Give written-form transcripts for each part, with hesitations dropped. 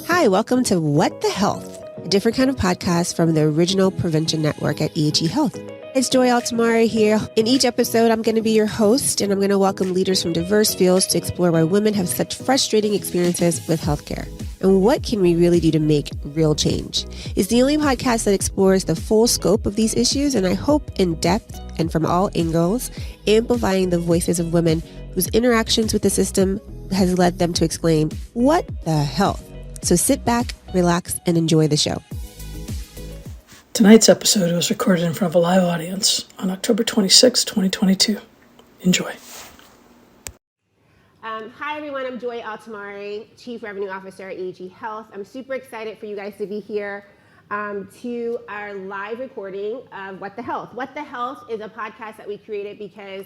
Hi, welcome to What the Health, a different kind of podcast from the original prevention network at EHE Health. It's Joy Altimare here. In each episode, I'm going to be your host, and I'm going to welcome leaders from diverse fields to explore why women have such frustrating experiences with healthcare. And what can we really do to make real change? It's the only podcast that explores the full scope of these issues, and I hope in depth and from all angles, amplifying the voices of women whose interactions with the system has led them to exclaim, "What the health?" So sit back, relax, and enjoy the show. Tonight's episode was recorded in front of a live audience on October 26, 2022. Enjoy. Hi, everyone. I'm Joy Altimare, Chief Revenue Officer at EHE Health. I'm super excited for you guys to be here to our live recording of What the Health. What the Health is a podcast that we created because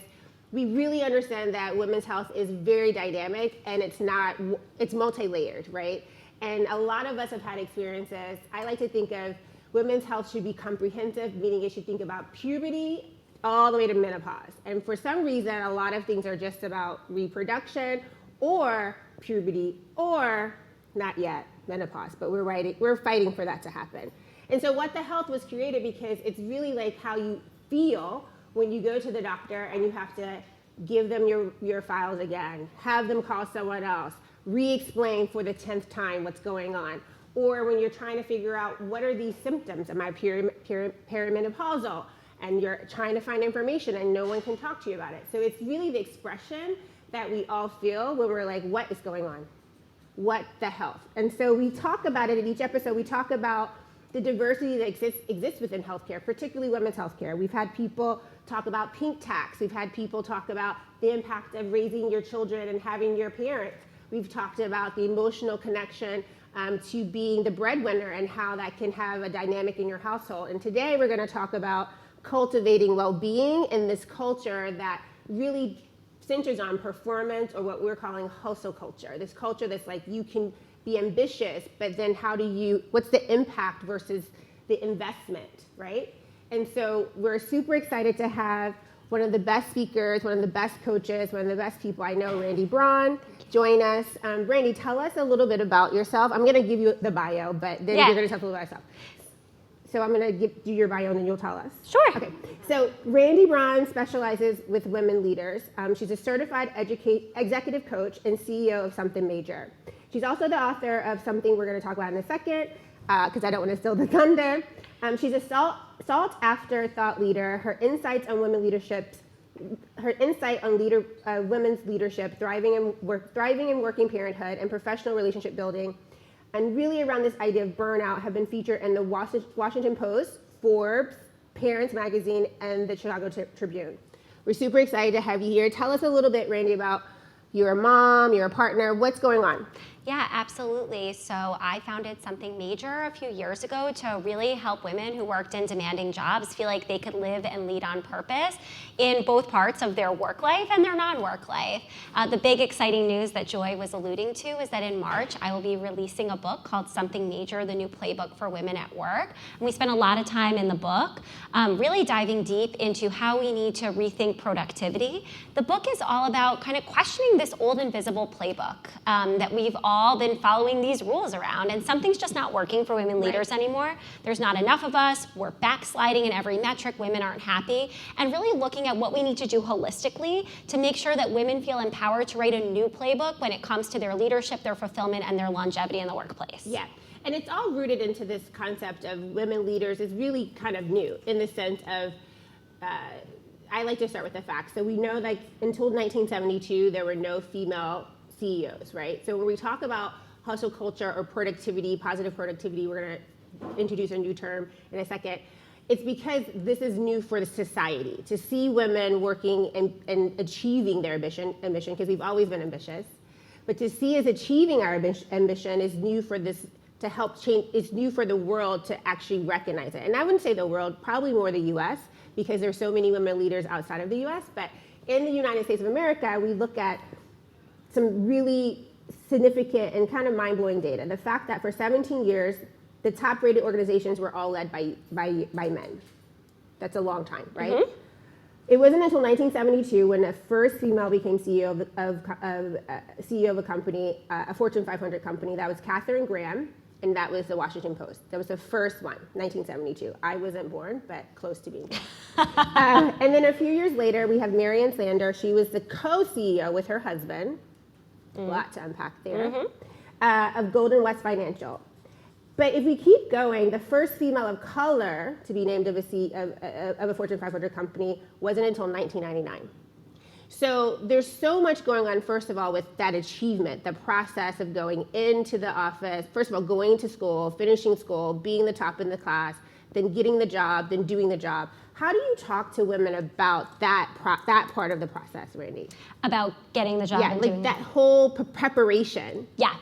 we really understand that women's health is very dynamic and it's multi-layered, right? And a lot of us have had experiences. I like to think of women's health should be comprehensive, meaning it should think about puberty all the way to menopause. And for some reason, a lot of things are just about reproduction or puberty or not yet menopause, but we're fighting for that to happen. And so What the Health was created because it's really like how you feel when you go to the doctor and you have to give them your files again, have them call someone else, re-explain for the 10th time what's going on. Or when you're trying to figure out what are these symptoms, am I perimenopausal? And you're trying to find information and no one can talk to you about it. So it's really the expression that we all feel when we're like, what is going on? What the health? And so we talk about it in each episode. We talk about the diversity that exists within healthcare, particularly women's healthcare. We've had people talk about pink tax. We've had people talk about the impact of raising your children and having your parents. We've talked about the emotional connection to being the breadwinner and how that can have a dynamic in your household. And today we're going to talk about cultivating well-being in this culture that really centers on performance, or what we're calling hustle culture. This culture that's like you can be ambitious, but then what's the impact versus the investment, right? And so we're super excited to have one of the best speakers, one of the best coaches, one of the best people I know, Randi Braun, join us. Randi, tell us a little bit about yourself. I'm going to give you the bio, but then you're going to tell us a little about yourself. So I'm going to do your bio and then you'll tell us. Sure. Okay. So Randi Braun specializes with women leaders. She's a certified executive coach and CEO of Something Major. She's also the author of something we're going to talk about in a second, because I don't want to steal the thunder. She's a sought after thought leader. Her insights on women's leadership, women's leadership, thriving in working parenthood, and professional relationship building, and really around this idea of burnout, have been featured in the Washington Post, Forbes, Parents Magazine, and the Chicago Tribune. We're super excited to have you here. Tell us a little bit, Randi, about you're a mom, you're a partner, what's going on? Yeah, absolutely. So I founded Something Major a few years ago to really help women who worked in demanding jobs feel like they could live and lead on purpose in both parts of their work life and their non-work life. The big exciting news that Joy was alluding to is that in March, I will be releasing a book called Something Major, the new playbook for women at work. And we spent a lot of time in the book really diving deep into how we need to rethink productivity. The book is all about kind of questioning this old invisible playbook that we've all been following these rules around, and something's just not working for women leaders anymore. There's not enough of us. We're backsliding in every metric. Women aren't happy, and really looking at what we need to do holistically to make sure that women feel empowered to write a new playbook when it comes to their leadership, their fulfillment, and their longevity in the workplace. Yeah. And it's all rooted into this concept of women leaders is really kind of new in the sense of, I like to start with the facts. So we know like until 1972, there were no female CEOs, right? So when we talk about hustle culture or productivity, positive productivity, we're going to introduce a new term in a second. It's because this is new for the society to see women working and achieving their ambition, because we've always been ambitious. But to see us achieving our ambition is new for this, to help change, it's new for the world to actually recognize it. And I wouldn't say the world, probably more the US, because there's so many women leaders outside of the US. But in the United States of America, we look at some really significant and kind of mind-blowing data. The fact that for 17 years, the top-rated organizations were all led by men. That's a long time, right? Mm-hmm. It wasn't until 1972 when the first female became CEO of a company, a Fortune 500 company. That was Katharine Graham, and that was the Washington Post. That was the first one, 1972. I wasn't born, but close to being born. And then a few years later, we have Marianne Sander. She was the co-CEO with her husband. A lot to unpack there. Of Golden West Financial. But if we keep going, the first female of color to be named of a Fortune 500 company wasn't until 1999. So there's so much going on, first of all, with that achievement, the process of going into the office, first of all, going to school, finishing school, being the top in the class, then getting the job, then doing the job. How do you talk to women about that part of the process, Randi? About getting the job and doing that whole preparation. Yeah.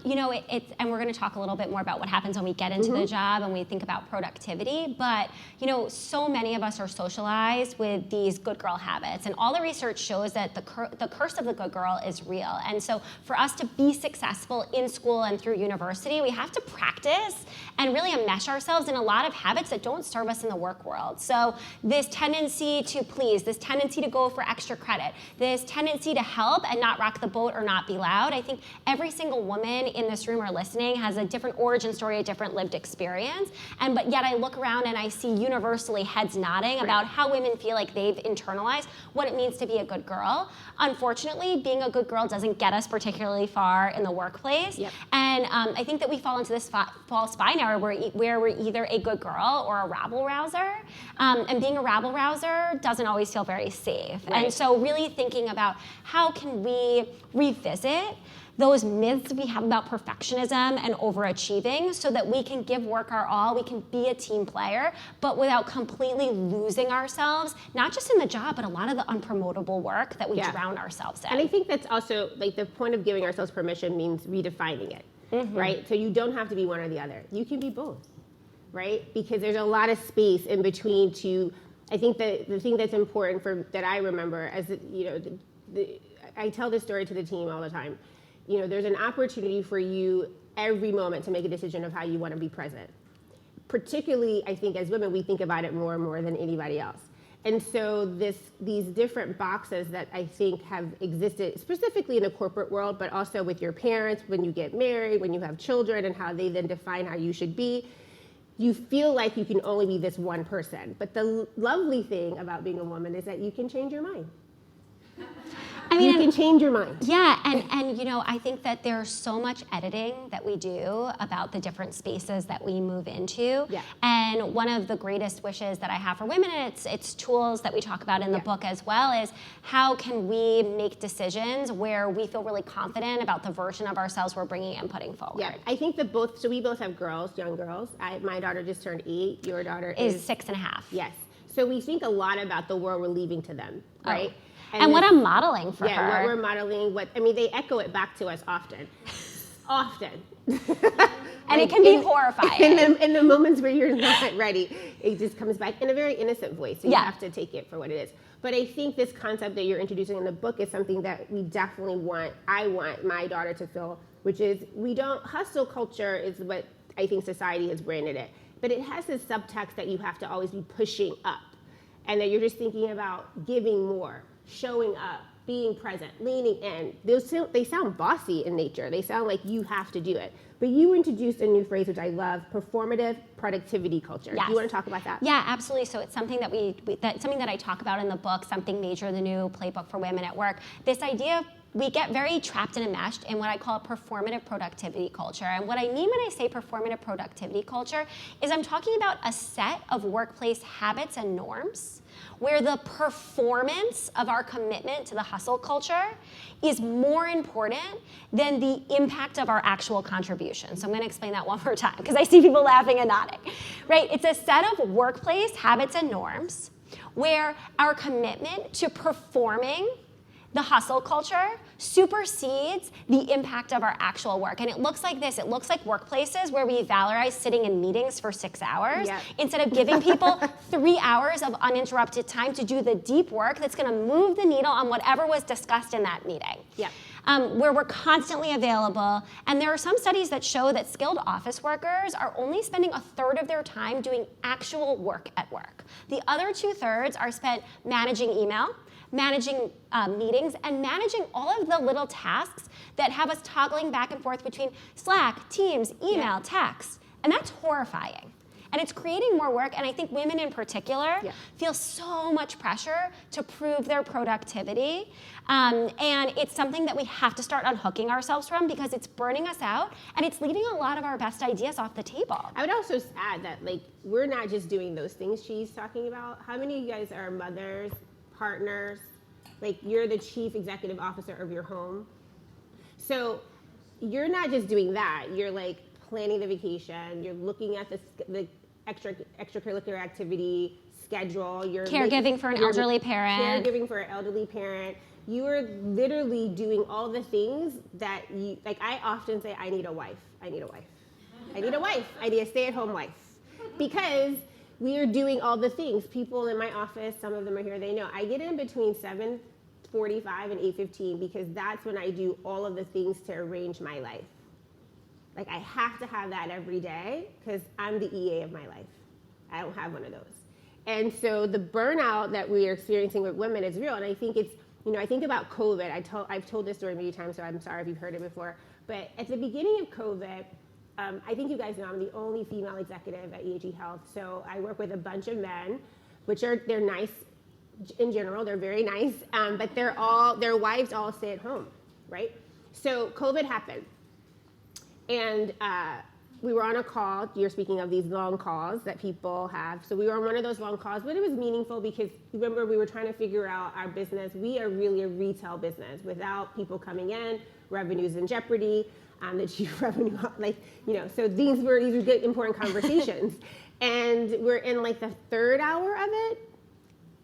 You know, and we're going to talk a little bit more about what happens when we get into the job and we think about productivity, but, you know, so many of us are socialized with these good girl habits, and all the research shows that the curse of the good girl is real. And so for us to be successful in school and through university, we have to practice and really enmesh ourselves in a lot of habits that don't serve us in the work world. So this tendency to please, this tendency to go for extra credit, this tendency to help and not rock the boat or not be loud, I think every single woman in this room or listening has a different origin story, a different lived experience, but yet I look around and I see universally heads nodding about how women feel like they've internalized what it means to be a good girl. Unfortunately, being a good girl doesn't get us particularly far in the workplace, and I think that we fall into this false binary where we're either a good girl or a rabble rouser, and being a rabble rouser doesn't always feel very safe. And so really thinking about how can we revisit those myths we have about perfectionism and overachieving so that we can give work our all, we can be a team player, but without completely losing ourselves, not just in the job, but a lot of the unpromotable work that we drown ourselves in. And I think that's also, like, the point of giving ourselves permission means redefining it, right? So you don't have to be one or the other. You can be both, right? Because there's a lot of space in between to, I think that the thing that's important that I remember as, you know, I tell this story to the team all the time. You know, there's an opportunity for you every moment to make a decision of how you want to be present. Particularly, I think as women, we think about it more and more than anybody else. And so these different boxes that I think have existed specifically in the corporate world, but also with your parents, when you get married, when you have children, and how they then define how you should be, you feel like you can only be this one person. But the lovely thing about being a woman is that you can change your mind. I mean, you can change your mind. Yeah, and you know, I think that there's so much editing that we do about the different spaces that we move into. Yeah. And one of the greatest wishes that I have for women, and it's tools that we talk about in the book as well, is how can we make decisions where we feel really confident about the version of ourselves we're bringing and putting forward. Yeah, I think that we both have girls, young girls. My daughter just turned 8. Your daughter is 6.5. Yes. So we think a lot about the world we're leaving to them, right? Oh. And what I'm modeling for her. Yeah, what we're modeling, they echo it back to us often. And it can be horrifying. In the moments where you're not ready, it just comes back in a very innocent voice. So you have to take it for what it is. But I think this concept that you're introducing in the book is something that we definitely I want my daughter to feel, which is hustle culture is what I think society has branded it. But it has this subtext that you have to always be pushing up. And that you're just thinking about giving more, showing up, being present, leaning in. They sound bossy in nature. They sound like you have to do it. But you introduced a new phrase, which I love, performative productivity culture. Yes. Do you want to talk about that? Yeah, absolutely. So it's something that something that I talk about in the book, Something Major, the new playbook for women at work. This idea we get very trapped and enmeshed in what I call a performative productivity culture. And what I mean when I say performative productivity culture is I'm talking about a set of workplace habits and norms where the performance of our commitment to the hustle culture is more important than the impact of our actual contribution. So I'm going to explain that one more time because I see people laughing and nodding. Right? It's a set of workplace habits and norms where our commitment to performing the hustle culture supersedes the impact of our actual work. And it looks like this. It looks like workplaces where we valorize sitting in meetings for 6 hours instead of giving people 3 hours of uninterrupted time to do the deep work that's going to move the needle on whatever was discussed in that meeting. Where we're constantly available. And there are some studies that show that skilled office workers are only spending a third of their time doing actual work at work. The other 2/3 are spent managing email, managing meetings, and managing all of the little tasks that have us toggling back and forth between Slack, Teams, email, text. And that's horrifying. And it's creating more work, and I think women in particular feel so much pressure to prove their productivity. And it's something that we have to start unhooking ourselves from because it's burning us out, and it's leaving a lot of our best ideas off the table. I would also add that, like, we're not just doing those things she's talking about. How many of you guys are mothers, partners? Like, you're the chief executive officer of your home. So you're not just doing that. You're, like, planning the vacation. You're looking at the extracurricular activity schedule. You're caregiving for an elderly parent. Caregiving for an elderly parent. You are literally doing all the things that you, like, I often say, I need a wife. I need a wife. I need a wife. I need a stay-at-home wife. Because we are doing all the things. People in my office, some of them are here, they know. I get in between 7:45 and 8:15 because that's when I do all of the things to arrange my life. Like, I have to have that every day because I'm the EA of my life. I don't have one of those. And so the burnout that we are experiencing with women is real. And I think it's, I think about COVID. I've told this story many times, so I'm sorry if you've heard it before. But at the beginning of COVID, I think you guys know I'm the only female executive at EAG Health. So I work with a bunch of men, they're nice in general. They're very nice, but their wives all stay at home, right? So COVID happened. And we were on a call. You're speaking of these long calls that people have. So we were on one of those long calls, but it was meaningful because, remember, we were trying to figure out our business. We are really a retail business. Without people coming in, revenue's in jeopardy. The chief revenue, so these were good, important conversations. And we're in, like, the third hour of it,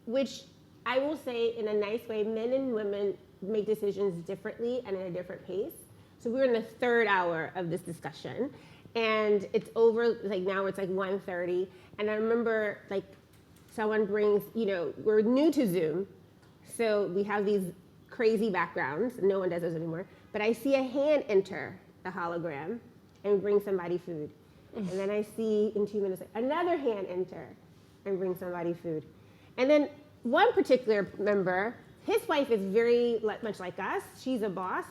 which I will say, in a nice way, men and women make decisions differently and at a different pace. So we're in the third hour of this discussion, and it's over, like, now it's like 1:30, and I remember, like, someone brings, we're new to Zoom, so we have these crazy backgrounds. No one does those anymore, but I see a hand enter the hologram and bring somebody food. And then I see, in 2 minutes, another hand enter and bring somebody food. And then one particular member, his wife is very much like us. She's a boss,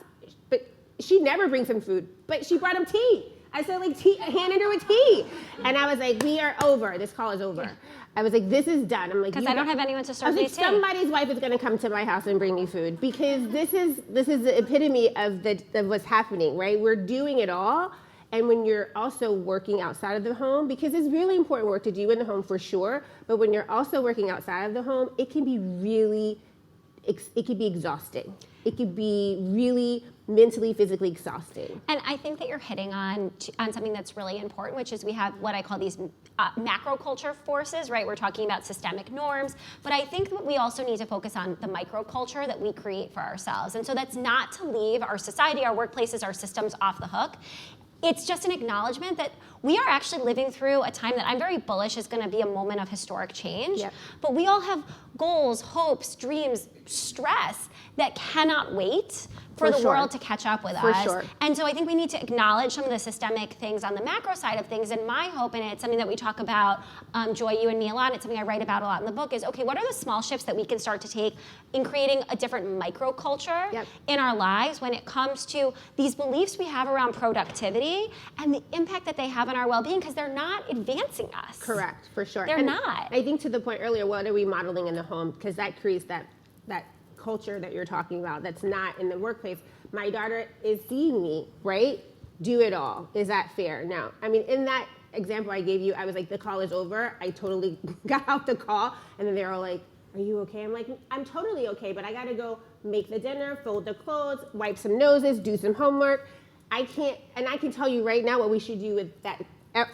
but she never brings him food, but she brought him tea. I said, like, tea, hand her with tea. And I was like, we are over. This call is over. I was like, this is done. I'm like, because I don't have anyone to serve me tea. Somebody's wife is going to come to my house and bring me food, because this is the epitome of what's happening, right? We're doing it all. And when you're also working outside of the home, because it's really important work to do in the home for sure, but when you're also working outside of the home, it can be exhausting. It could be really mentally, physically exhausting. And I think that you're hitting on something that's really important, which is we have what I call these macro culture forces, right? We're talking about systemic norms, but I think that we also need to focus on the micro culture that we create for ourselves. And so that's not to leave our society, our workplaces, our systems off the hook. It's just an acknowledgement that we are actually living through a time that I'm very bullish is going to be a moment of historic change. Yep. But we all have goals, hopes, dreams, stress that cannot wait for the world to catch up with us. Sure. And so I think we need to acknowledge some of the systemic things on the macro side of things. And my hope, and it's something that we talk about, Joy, you and me a lot, it's something I write about a lot in the book, is, okay, what are the small shifts that we can start to take in creating a different microculture in our lives when it comes to these beliefs we have around productivity and the impact that they have on our well-being, because they're not advancing us. Correct, for sure. They're not. I think to the point earlier, what are we modeling in the home? Because that creates that culture that you're talking about that's not in the workplace. My daughter is seeing me, right? Do it all. Is that fair? No. I mean, in that example I gave you, I was like, the call is over. I totally got out the call, and then they're all like, are you okay? I'm like, I'm totally okay, but I gotta go make the dinner, fold the clothes, wipe some noses, do some homework. I can't, and I can tell you right now what we should do with that,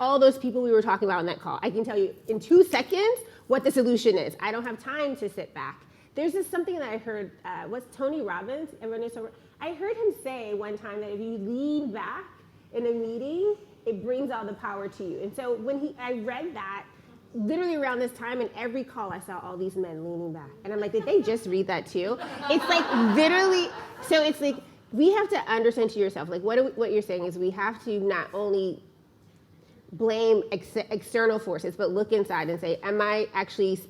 all those people we were talking about in that call. I can tell you in 2 seconds what the solution is. I don't have time to sit back. there's just something that I heard, what's Tony Robbins? I heard him say one time that if you lean back in a meeting, it brings all the power to you. And so when I read that, literally around this time, in every call, I saw all these men leaning back. And I'm like, did they just read that too? It's like literally, so it's like, we have to understand to yourself, like what you're saying is we have to not only blame external forces, but look inside and say, am I actually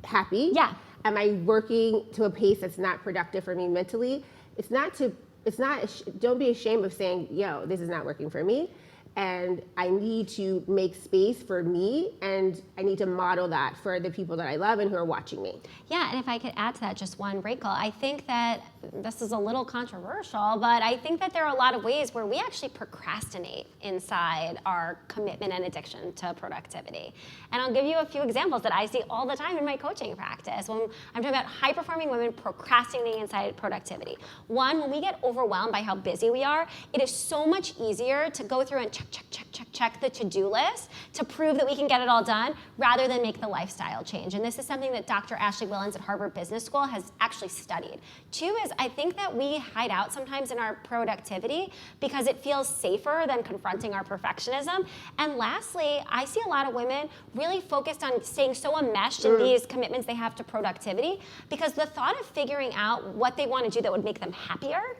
happy? Yeah. Am I working to a pace that's not productive for me mentally? Don't be ashamed of saying, yo, this is not working for me. And I need to make space for me, and I need to model that for the people that I love and who are watching me. Yeah, and if I could add to that just one wrinkle, I think that this is a little controversial, but I think that there are a lot of ways where we actually procrastinate inside our commitment and addiction to productivity. And I'll give you a few examples that I see all the time in my coaching practice when I'm talking about high-performing women procrastinating inside productivity. One, when we get overwhelmed by how busy we are, it is so much easier to go through and check the to-do list to prove that we can get it all done rather than make the lifestyle change. And this is something that Dr. Ashley Willens at Harvard Business School has actually studied. Two is I think that we hide out sometimes in our productivity because it feels safer than confronting our perfectionism. And lastly, I see a lot of women really focused on staying so enmeshed in these commitments they have to productivity because the thought of figuring out what they want to do that would make them happier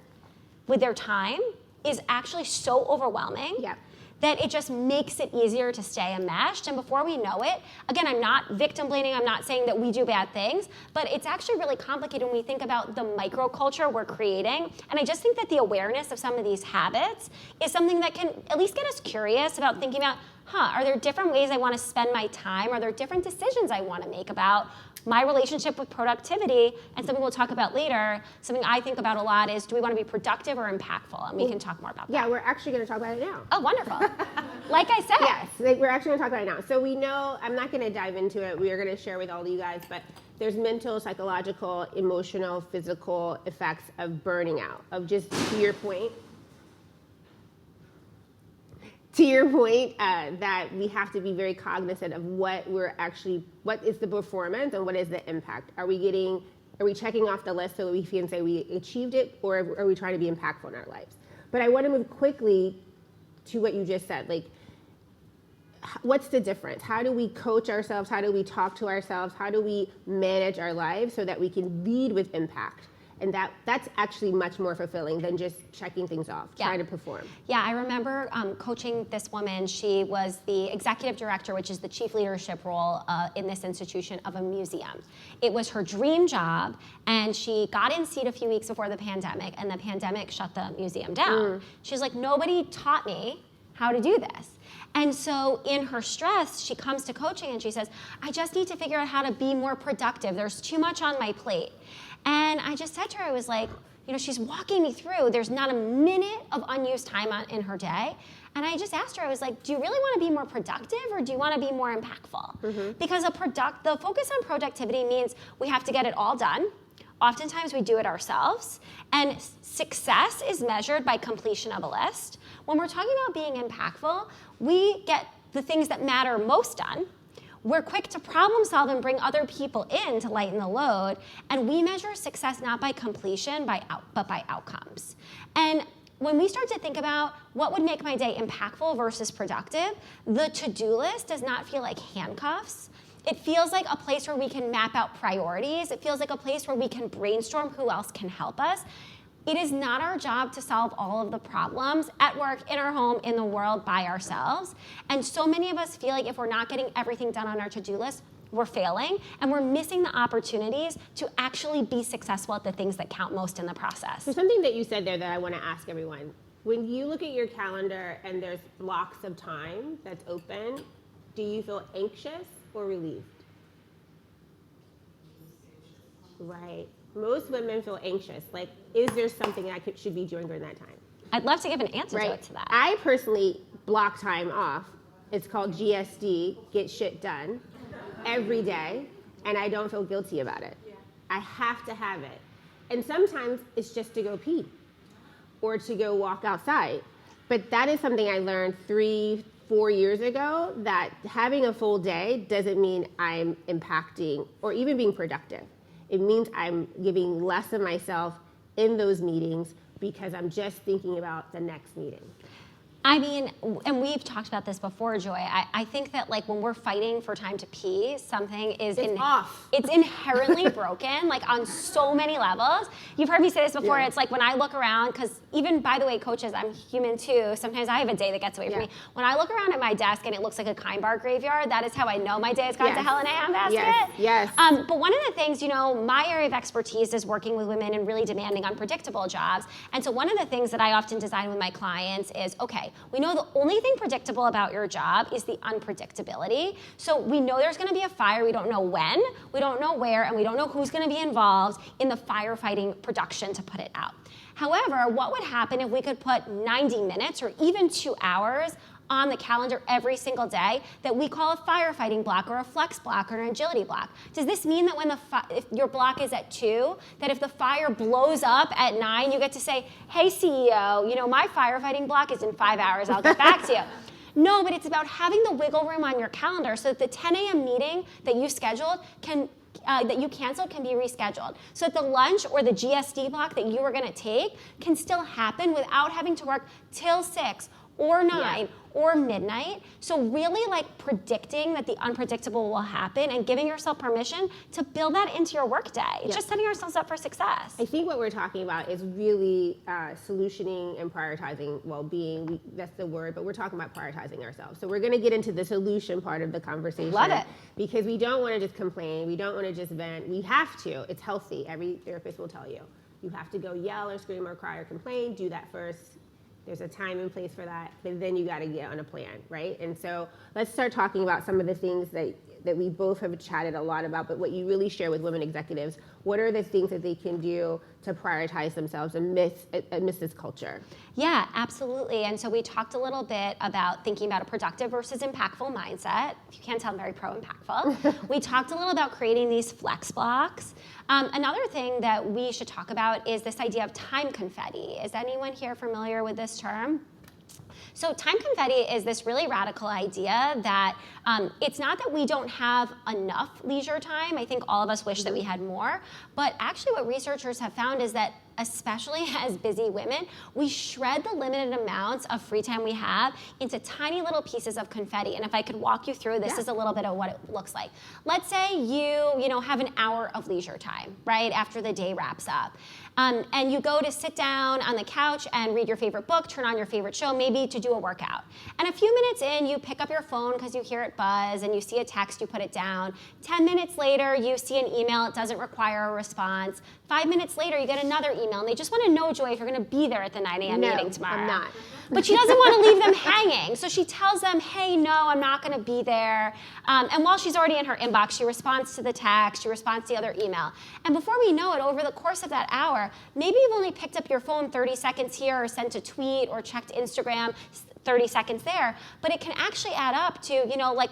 with their time is actually so overwhelming. Yeah. That it just makes it easier to stay enmeshed. And before we know it, again, I'm not victim blaming, I'm not saying that we do bad things, but it's actually really complicated when we think about the microculture we're creating. And I just think that the awareness of some of these habits is something that can at least get us curious about thinking about, are there different ways I want to spend my time? Are there different decisions I want to make about my relationship with productivity? And something we'll talk about later, something I think about a lot is, do we want to be productive or impactful? And we can talk more about that. Yeah, we're actually going to talk about it now. Oh, wonderful. Like I said. Yes, we're actually going to talk about it now. So we know, I'm not going to dive into it. We are going to share with all of you guys, but there's mental, psychological, emotional, physical effects of burning out, of just, to your point, that we have to be very cognizant of what is the performance and what is the impact. Are we checking off the list so that we can say we achieved it, or are we trying to be impactful in our lives? But I want to move quickly to what you just said. Like, what's the difference? How do we coach ourselves? How do we talk to ourselves? How do we manage our lives so that we can lead with impact? And that's actually much more fulfilling than just checking things off, trying to perform. Yeah, I remember coaching this woman. She was the executive director, which is the chief leadership role in this institution of a museum. It was her dream job, and she got in seat a few weeks before the pandemic, and the pandemic shut the museum down. She's like, nobody taught me how to do this. And so in her stress, she comes to coaching and she says, I just need to figure out how to be more productive. There's too much on my plate. And I just said to her, I was like, she's walking me through, there's not a minute of unused time in her day. And I just asked her, I was like, do you really want to be more productive or do you want to be more impactful? Because the focus on productivity means we have to get it all done. Oftentimes we do it ourselves. And success is measured by completion of a list. When we're talking about being impactful, we get the things that matter most done. We're quick to problem solve and bring other people in to lighten the load. And we measure success not by completion, but by outcomes. And when we start to think about what would make my day impactful versus productive, the to-do list does not feel like handcuffs. It feels like a place where we can map out priorities. It feels like a place where we can brainstorm who else can help us. It is not our job to solve all of the problems at work, in our home, in the world by ourselves. And so many of us feel like if we're not getting everything done on our to-do list, we're failing, and we're missing the opportunities to actually be successful at the things that count most in the process. There's something that you said there that I want to ask everyone. When you look at your calendar and there's blocks of time that's open, do you feel anxious or relieved? Right. Most women feel anxious. Like, is there something I should be doing during that time? I'd love to give an antidote to that. I personally block time off. It's called GSD, get shit done, every day, and I don't feel guilty about it. Yeah. I have to have it. And sometimes it's just to go pee or to go walk outside. But that is something I learned 3-4 years ago, that having a full day doesn't mean I'm impacting or even being productive. it means I'm giving less of myself in those meetings because I'm just thinking about the next meeting. I mean, and we've talked about this before, Joy. I think that like when we're fighting for time to pee, something is off. It's inherently broken, like on so many levels. You've heard me say this before. Yeah. It's like when I look around, because even by the way, coaches, I'm human too. Sometimes I have a day that gets away from me. When I look around at my desk and it looks like a Kind Bar graveyard, that is how I know my day has gone to hell in a handbasket. Yes. But one of the things, you know, my area of expertise is working with women in really demanding, unpredictable jobs. And so one of the things that I often design with my clients is, okay, we know the only thing predictable about your job is the unpredictability. So we know there's going to be a fire. We don't know when, we don't know where, and we don't know who's going to be involved in the firefighting production to put it out. However, what would happen if we could put 90 minutes or even 2 hours on the calendar every single day that we call a firefighting block or a flex block or an agility block? Does this mean that when if your block is at 2, that if the fire blows up at 9, you get to say, hey CEO, you know, my firefighting block is in 5 hours, I'll get back to you. No, but it's about having the wiggle room on your calendar so that the 10 a.m. meeting that you scheduled that you canceled can be rescheduled. So that the lunch or the GSD block that you were gonna take can still happen without having to work till 6 or 9 or midnight. So really like predicting that the unpredictable will happen and giving yourself permission to build that into your workday. It's just setting ourselves up for success. I think what we're talking about is really solutioning and prioritizing well-being. That's the word, but we're talking about prioritizing ourselves. So we're going to get into the solution part of the conversation. Love it. Because we don't want to just complain. We don't want to just vent. We have to. It's healthy. Every therapist will tell you. You have to go yell or scream or cry or complain. Do that first. There's a time and place for that, but then you got to get on a plan, right? And so let's start talking about some of the things that we both have chatted a lot about, but what you really share with women executives. What are the things that they can do to prioritize themselves amidst this culture? Yeah, absolutely. And so we talked a little bit about thinking about a productive versus impactful mindset. If you can't tell, I'm very pro-impactful. We talked a little about creating these flex blocks. Another thing that we should talk about is this idea of time confetti. Is anyone here familiar with this term? So time confetti is this really radical idea that it's not that we don't have enough leisure time. I think all of us wish that we had more. But actually what researchers have found is that especially as busy women, we shred the limited amounts of free time we have into tiny little pieces of confetti. And if I could walk you through, this is a little bit of what it looks like. Let's say you have an hour of leisure time, right, after the day wraps up. And you go to sit down on the couch and read your favorite book, turn on your favorite show, maybe to do a workout. And a few minutes in, you pick up your phone because you hear it buzz and you see a text, you put it down. 10 minutes later, you see an email, it doesn't require a response. 5 minutes later, you get another email, and they just want to know, Joy, if you're going to be there at the 9 a.m. meeting tomorrow. I'm not. But she doesn't want to leave them hanging. So she tells them, hey, no, I'm not going to be there. And while she's already in her inbox, she responds to the text, she responds to the other email. And before we know it, over the course of that hour, maybe you've only picked up your phone 30 seconds here or sent a tweet or checked Instagram 30 seconds there, but it can actually add up to,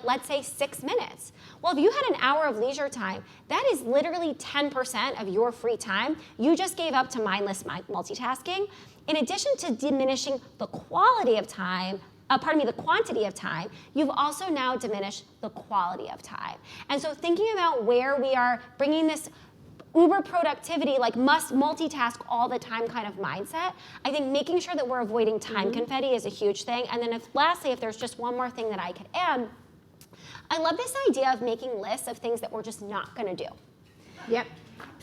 let's say 6 minutes. Well, if you had an hour of leisure time, that is literally 10% of your free time you just gave up to mindless multitasking. In addition to diminishing the quality of time, the quantity of time, you've also now diminished the quality of time. And so thinking about where we are bringing this uber productivity, like must multitask all the time kind of mindset, I think making sure that we're avoiding time confetti is a huge thing. And then lastly, if there's just one more thing that I could add, I love this idea of making lists of things that we're just not going to do. Yep.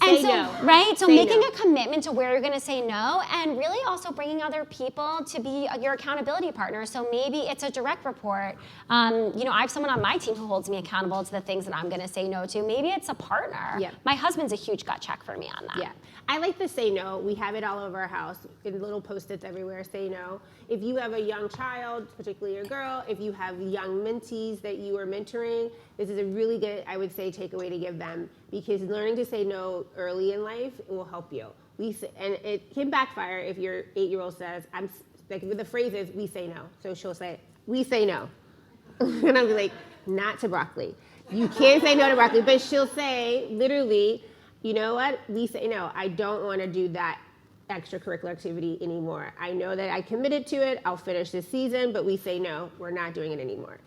And Say so, no. right? So Say making no. a commitment to where you're going to say no, and really also bringing other people to be your accountability partner. So maybe it's a direct report. I have someone on my team who holds me accountable to the things that I'm going to say no to. Maybe it's a partner. Yeah. My husband's a huge gut check for me on that. Yeah. I like to say no. We have it all over our house in little Post-its everywhere. Say no. If you have a young child, particularly a girl, if you have young mentees that you are mentoring, this is a really good, I would say, takeaway to give them, because learning to say no early in life will help you. And it can backfire if your 8-year-old says, I'm like, the phrase is, we say no. So she'll say, we say no. And I'll be like, not to broccoli. You can't say no to broccoli, but she'll say, literally, you know what? We say no. I don't want to do that extracurricular activity anymore. I know that I committed to it. I'll finish this season, but we say no. We're not doing it anymore.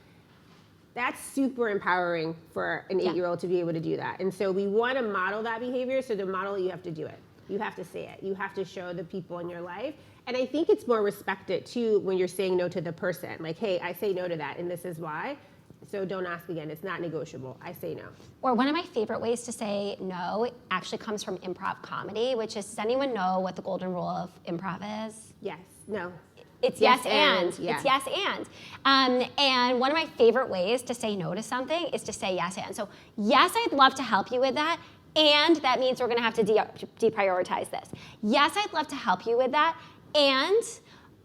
That's super empowering for an 8-year-old to be able to do that. And so we want to model that behavior. So to model it, you have to do it. You have to say it. You have to show the people in your life. And I think it's more respected too when you're saying no to the person. Like, hey, I say no to that, and this is why. So don't ask again. It's not negotiable. I say no. Or one of my favorite ways to say no actually comes from improv comedy, which is, does anyone know what the golden rule of improv is? Yes. No. It's yes and. Yeah. It's yes and. And one of my favorite ways to say no to something is to say yes and. So yes, I'd love to help you with that. And that means we're going to have to deprioritize this. Yes, I'd love to help you with that. And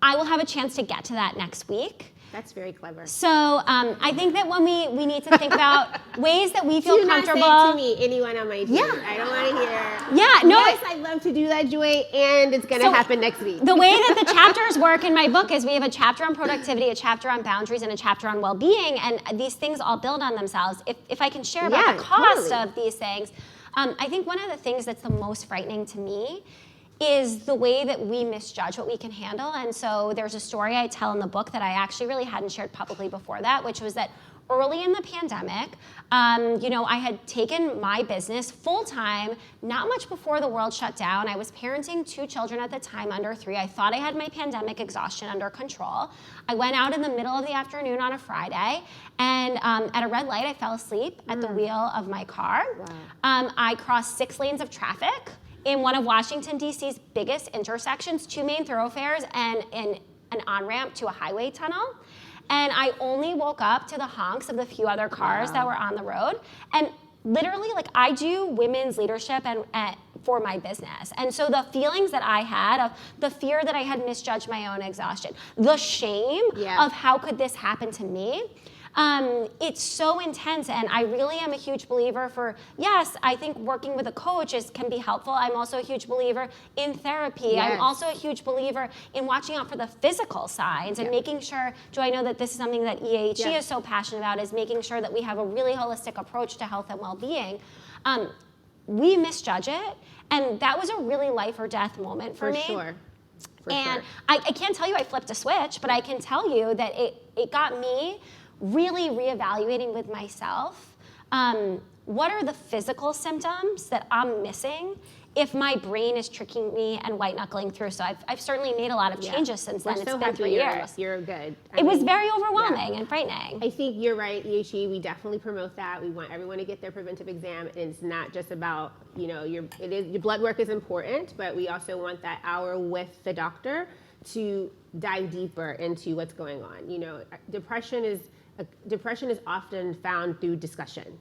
I will have a chance to get to that next week. That's very clever. So I think that when we need to think about ways that we feel comfortable. Do not say to me, anyone on my team. Yeah. I don't want to hear. Yeah, no. Yes, I'd love to do that, Joy, and it's going to happen next week. The way that the chapters work in my book is we have a chapter on productivity, a chapter on boundaries, and a chapter on well-being, and these things all build on themselves. If I can share about the cost of these things, I think one of the things that's the most frightening to me is the way that we misjudge what we can handle. And so there's a story I tell in the book that I actually really hadn't shared publicly before that, which was that early in the pandemic, I had taken my business full-time, not much before the world shut down. I was parenting 2 children at the time, under 3. I thought I had my pandemic exhaustion under control. I went out in the middle of the afternoon on a Friday, and at a red light, I fell asleep at the wheel of my car. Wow. I crossed 6 lanes of traffic in one of Washington, D.C.'s biggest intersections, 2 main thoroughfares and an on-ramp to a highway tunnel. And I only woke up to the honks of the few other cars that were on the road. And literally, I do women's leadership and for my business. And so the feelings that I had of the fear that I had misjudged my own exhaustion, the shame of how could this happen to me, it's so intense. And I really am a huge believer for, yes, I think working with a coach can be helpful. I'm also a huge believer in therapy. Yes. I'm also a huge believer in watching out for the physical signs and making sure, Joy, I know that this is something that EAHE is so passionate about, is making sure that we have a really holistic approach to health and well-being. We misjudge it, and that was a really life or death moment for me. Sure. I can't tell you I flipped a switch, but I can tell you that it got me really reevaluating with myself, what are the physical symptoms that I'm missing if my brain is tricking me and white-knuckling through. So I've certainly made a lot of changes since then. It's been 3 years. You're good. It was very overwhelming and frightening. I think you're right, EHE. We definitely promote that. We want everyone to get their preventive exam. And it's not just about, your blood work is important, but we also want that hour with the doctor to dive deeper into what's going on. Depression is often found through discussion.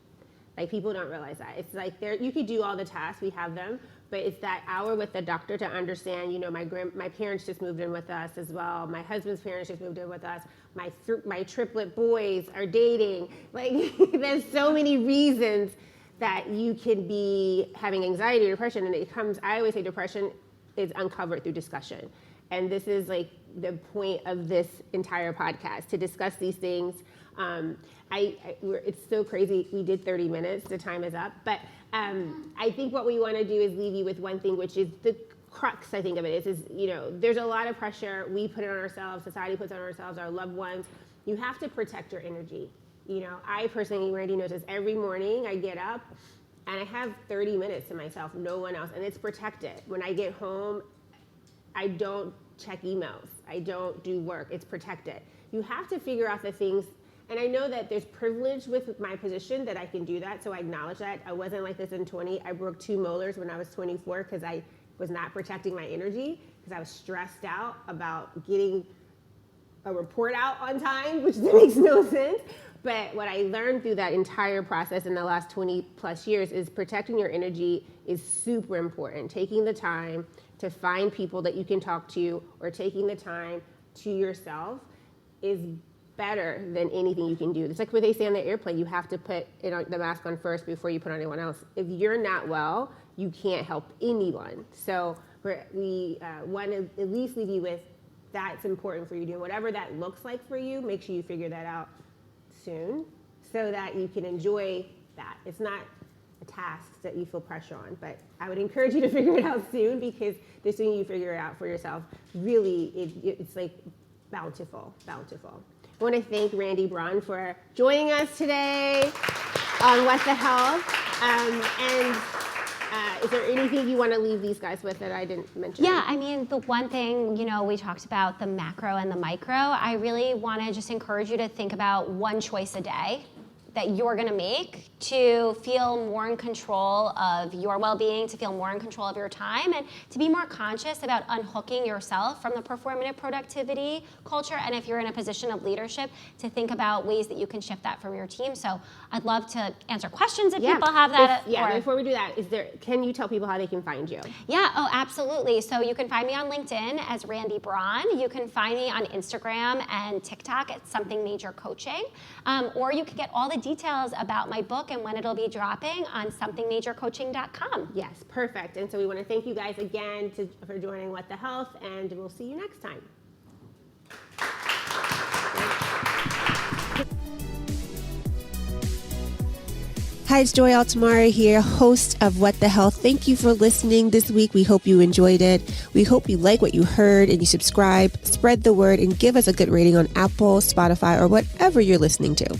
People don't realize that. It's you could do all the tasks, we have them, but it's that hour with the doctor to understand, my parents just moved in with us as well. My husband's parents just moved in with us. My triplet boys are dating. There's so many reasons that you can be having anxiety or depression, and I always say depression is uncovered through discussion. And this is the point of this entire podcast, to discuss these things. It's so crazy. We did 30 minutes. The time is up. But I think what we want to do is leave you with one thing, which is the crux, I think, of it is there's a lot of pressure. We put it on ourselves. Society puts it on ourselves, our loved ones. You have to protect your energy. I personally, Randi knows this, every morning I get up and I have 30 minutes to myself, no one else, and it's protected. When I get home, I don't check emails. I don't do work. It's protected. You have to figure out the things. And I know that there's privilege with my position that I can do that, so I acknowledge that. I wasn't like this in 20. I broke 2 molars when I was 24 because I was not protecting my energy, because I was stressed out about getting a report out on time, which makes no sense. But what I learned through that entire process in the last 20 plus years is protecting your energy is super important. Taking the time to find people that you can talk to, or taking the time to yourself, is better than anything you can do. It's like what they say on the airplane, you have to put the mask on first before you put on anyone else. If you're not well, you can't help anyone. So we want to at least leave you with that's important for you to do. Whatever that looks like for you, make sure you figure that out soon so that you can enjoy that. It's not a task that you feel pressure on, but I would encourage you to figure it out soon, because the sooner you figure it out for yourself, really it's bountiful. I want to thank Randi Braun for joining us today on What the Health. Is there anything you want to leave these guys with that I didn't mention? Yeah, I mean, the one thing, we talked about the macro and the micro. I really want to just encourage you to think about one choice a day that you're going to make to feel more in control of your well-being, to feel more in control of your time, and to be more conscious about unhooking yourself from the performative productivity culture. And if you're in a position of leadership, to think about ways that you can shift that for your team. So I'd love to answer questions if people have that. Before we do that, can you tell people how they can find you? Yeah, absolutely. So you can find me on LinkedIn as Randi Braun. You can find me on Instagram and TikTok at Something Major Coaching. Or you can get all the details about my book and when it'll be dropping on somethingmajorcoaching.com. Yes, perfect. And so we want to thank you guys again for joining What the Health, and we'll see you next time. Hi, it's Joy Altimare here, host of What the Health. Thank you for listening this week. We hope you enjoyed it. We hope you like what you heard and you subscribe, spread the word, and give us a good rating on Apple, Spotify, or whatever you're listening to.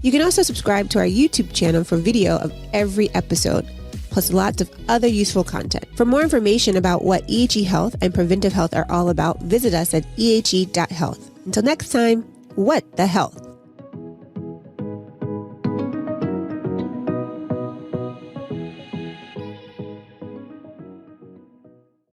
You can also subscribe to our YouTube channel for video of every episode, plus lots of other useful content. For more information about what EHE Health and preventive health are all about, visit us at ehe.health. Until next time, what the health?